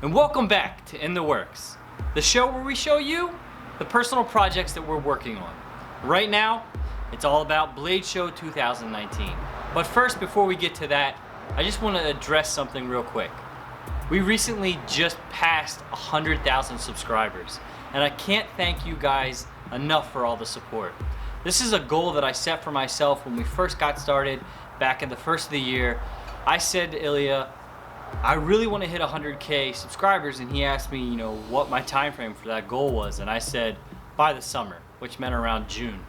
and welcome back to In the Works, the show where we show you the personal projects that we're working on. Right now, it's all about Blade Show 2019. But first, before we get to that, I just want to address something real quick. We recently just passed 100,000 subscribers, and I can't thank you guys enough for all the support. This is a goal that I set for myself when we first got started back in the first of the year. I said to Ilya, I really want to hit 100K subscribers, and he asked me, what my time frame for that goal was, and I said by the summer, which meant around June.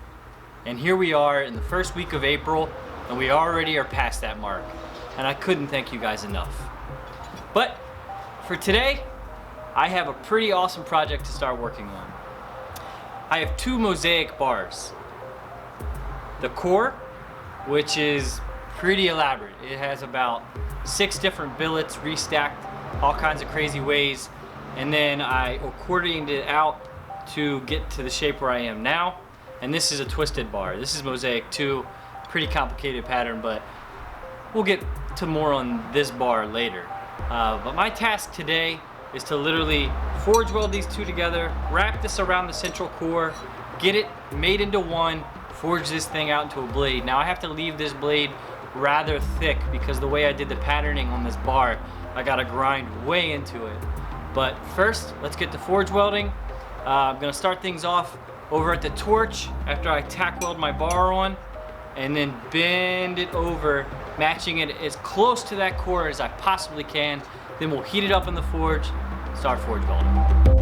And here we are in the first week of April, and we already are past that mark, and I couldn't thank you guys enough. But for today, I have a pretty awesome project to start working on. I have two Mosaic bars. The core, which is pretty elaborate. It has about 6 different billets restacked all kinds of crazy ways, and then I accordioned it out to get to the shape where I am now. And this is a twisted bar. This is Mosaic 2, pretty complicated pattern, but we'll get to more on this bar later. But my task today is to literally forge weld these two together, wrap this around the central core, get it made into one, forge this thing out into a blade. Now I have to leave this blade rather thick because the way I did the patterning on this bar, I gotta grind way into it. But first, let's get to forge welding. I'm gonna start things off over at the torch after I tack weld my bar on, and then bend it over, matching it as close to that core as I possibly can. Then we'll heat it up in the forge, start forge welding.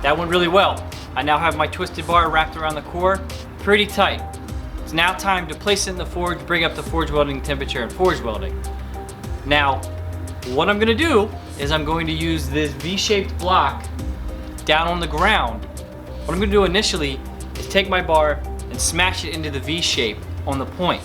That went really well. I now have my twisted bar wrapped around the core, pretty tight. It's now time to place it in the forge, bring up the forge welding temperature and forge welding. Now, what I'm gonna do is I'm going to use this V-shaped block down on the ground. What I'm gonna do initially is take my bar and smash it into the V shape on the point.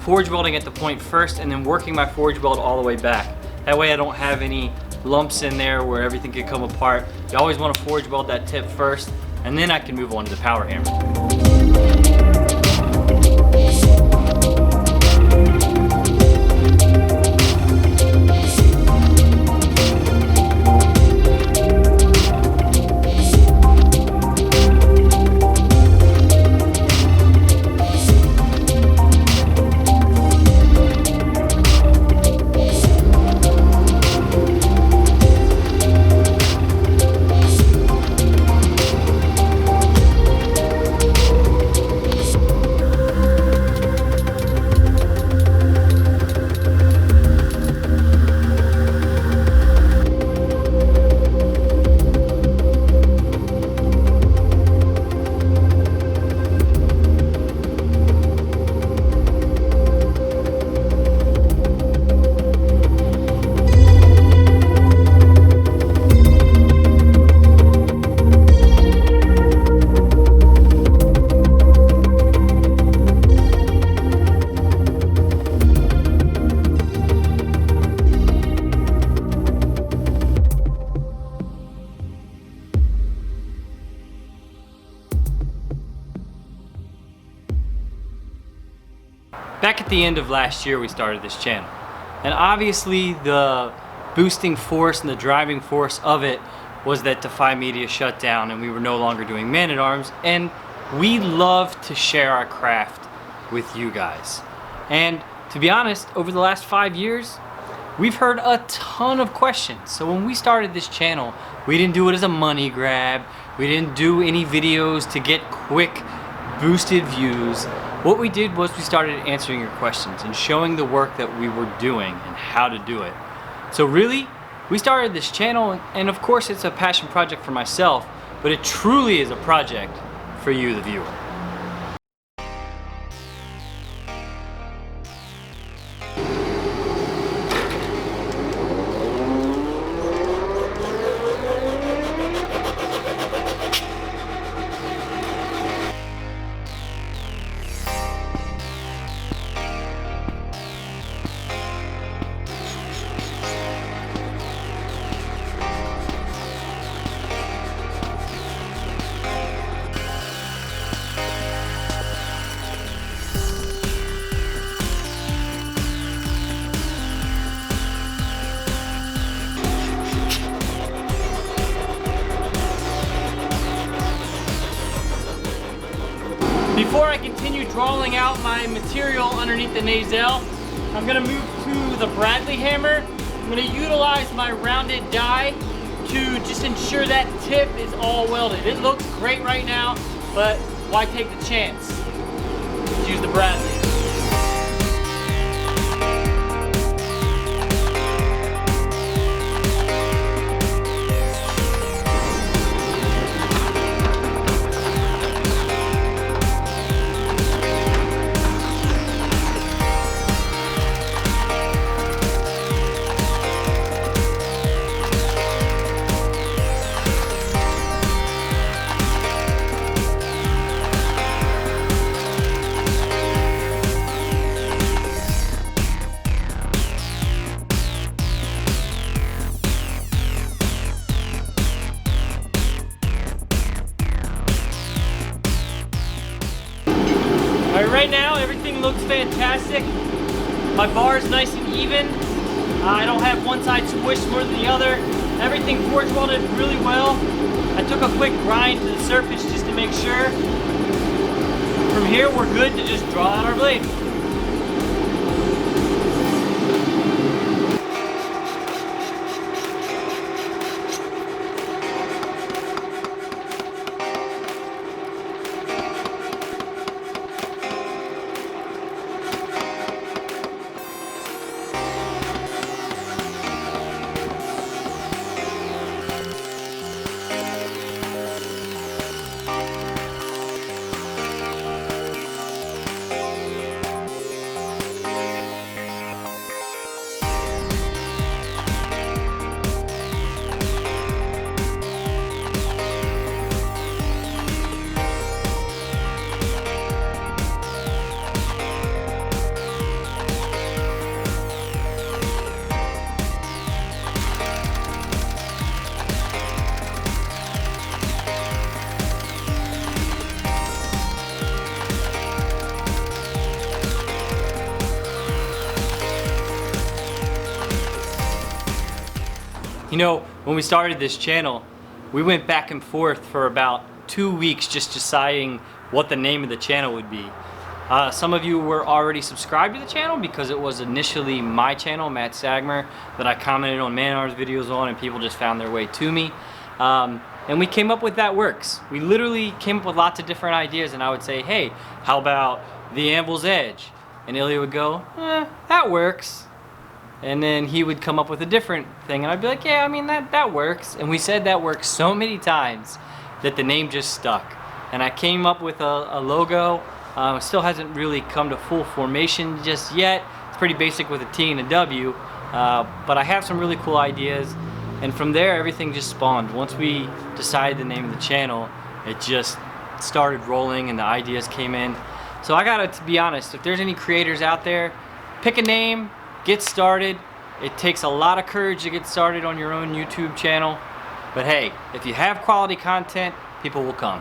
Forge welding at the point first and then working my forge weld all the way back. That way I don't have any lumps in there where everything could come apart. You always want to forge weld that tip first and then I can move on to the power hammer. Back at the end of last year, we started this channel. And obviously the boosting force and the driving force of it was that Defy Media shut down and we were no longer doing Man-at-Arms. And we love to share our craft with you guys. And to be honest, over the last 5 years, we've heard a ton of questions. So when we started this channel, we didn't do it as a money grab. We didn't do any videos to get quick boosted views. What we did was we started answering your questions and showing the work that we were doing and how to do it. So really, we started this channel and of course it's a passion project for myself, but it truly is a project for you, the viewer. Before I continue drawing out my material underneath the Nazel, I'm gonna move to the Bradley hammer. I'm gonna utilize my rounded die to just ensure that tip is all welded. It looks great right now, but why take the chance? Let's use the Bradley. Right now, everything looks fantastic. My bar is nice and even. I don't have one side squished more than the other. Everything forge welded really well. I took a quick grind to the surface just to make sure. From here, we're good to just draw out our blade. You know, when we started this channel, we went back and forth for about 2 weeks just deciding what the name of the channel would be. Some of you were already subscribed to the channel because it was initially my channel, Matt Stagmer, that I commented on man-arms videos on, and people just found their way to me. And we came up with That Works. We literally came up with lots of different ideas, and I would say, hey, how about the Anvil's Edge? And Ilya would go, that works. And then he would come up with a different thing, and I'd be like, yeah, I mean, that works. And we said that works so many times that the name just stuck. And I came up with a logo. It still hasn't really come to full formation just yet. It's pretty basic with a T and a W, but I have some really cool ideas. And from there, everything just spawned. Once we decided the name of the channel, it just started rolling and the ideas came in. So I gotta be honest, if there's any creators out there, pick a name, get started. It takes a lot of courage to get started on your own YouTube channel. But hey, if you have quality content, people will come.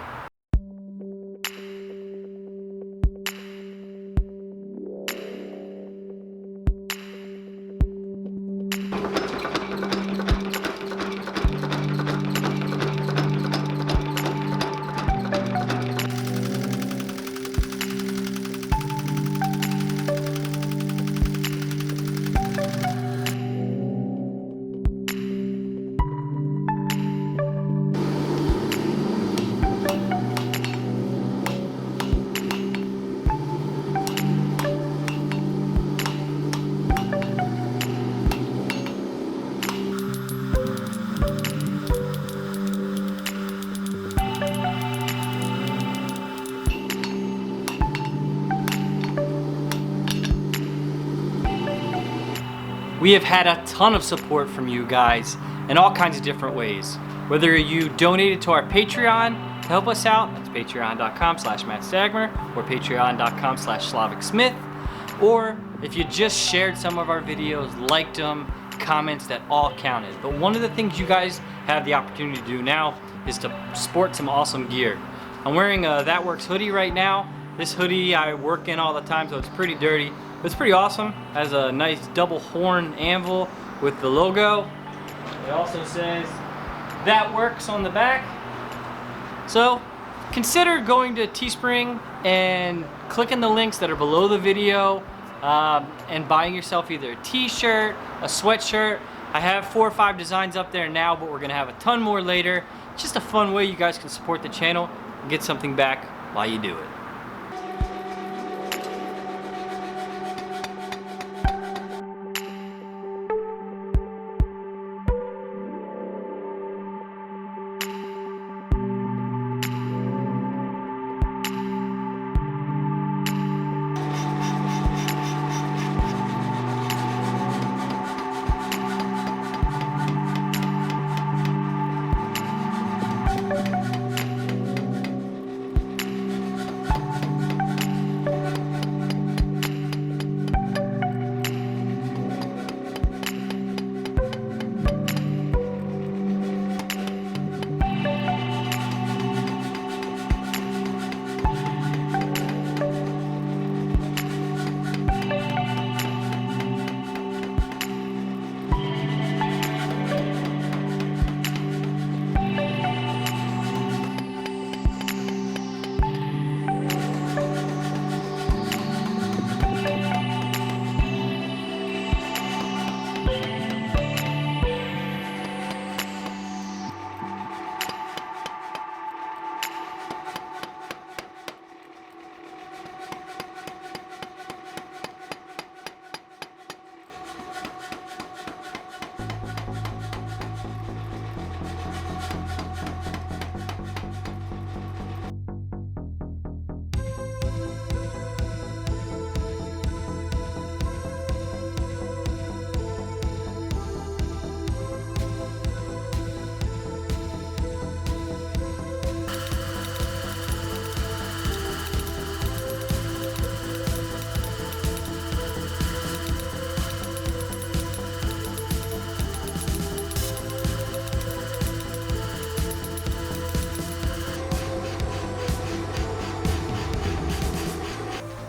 We have had a ton of support from you guys in all kinds of different ways. Whether you donated to our Patreon to help us out, that's patreon.com/MattStagmer or patreon.com/SlavicSmith, or if you just shared some of our videos, liked them, comments, that all counted. But one of the things you guys have the opportunity to do now is to sport some awesome gear. I'm wearing a That Works hoodie right now. This hoodie I work in all the time, so it's pretty dirty. It's pretty awesome. Has a nice double horn anvil with the logo. It also says That Works on the back. So consider going to Teespring and clicking the links that are below the video and buying yourself either a t-shirt, a sweatshirt. I have 4 or 5 designs up there now, but we're gonna have a ton more later. It's just a fun way you guys can support the channel and get something back while you do it.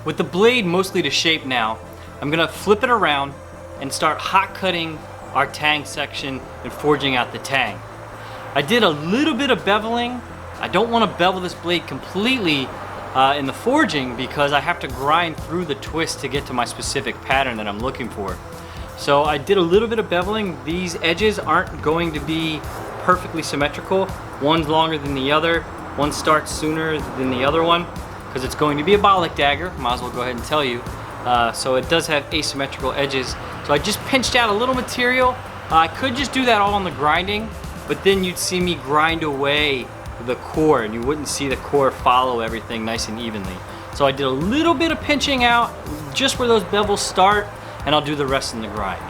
With the blade mostly to shape now, I'm gonna flip it around and start hot cutting our tang section and forging out the tang. I did a little bit of beveling. I don't want to bevel this blade completely in the forging because I have to grind through the twist to get to my specific pattern that I'm looking for. So I did a little bit of beveling. These edges aren't going to be perfectly symmetrical. One's longer than the other. One starts sooner than the other one because it's going to be a bollock dagger. Might as well go ahead and tell you. So it does have asymmetrical edges. So I just pinched out a little material. I could just do that all on the grinding, but then you'd see me grind away the core and you wouldn't see the core follow everything nice and evenly. So I did a little bit of pinching out just where those bevels start, and I'll do the rest in the grind.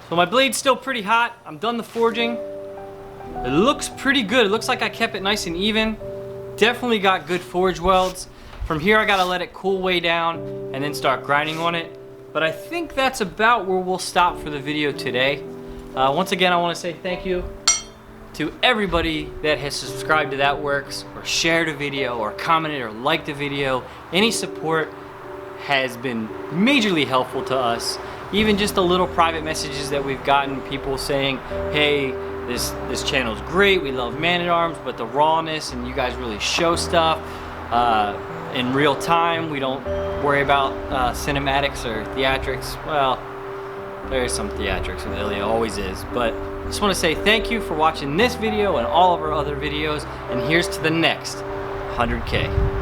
So my blade's still pretty hot. I'm done the forging. It looks pretty good. It looks like I kept it nice and even. Definitely got good forge welds. From here I gotta let it cool way down and then start grinding on it. But I think that's about where we'll stop for the video today. Once again, I wanna say thank you to everybody that has subscribed to That Works, or shared a video, or commented, or liked a video. Any support has been majorly helpful to us. Even just the little private messages that we've gotten, people saying, hey, this channel's great, we love Man at Arms, but the rawness and you guys really show stuff in real time. We don't worry about cinematics or theatrics. Well, there's some theatrics with Ilya, always is, but I just want to say thank you for watching this video and all of our other videos, and here's to the next 100K.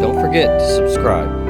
Don't forget to subscribe.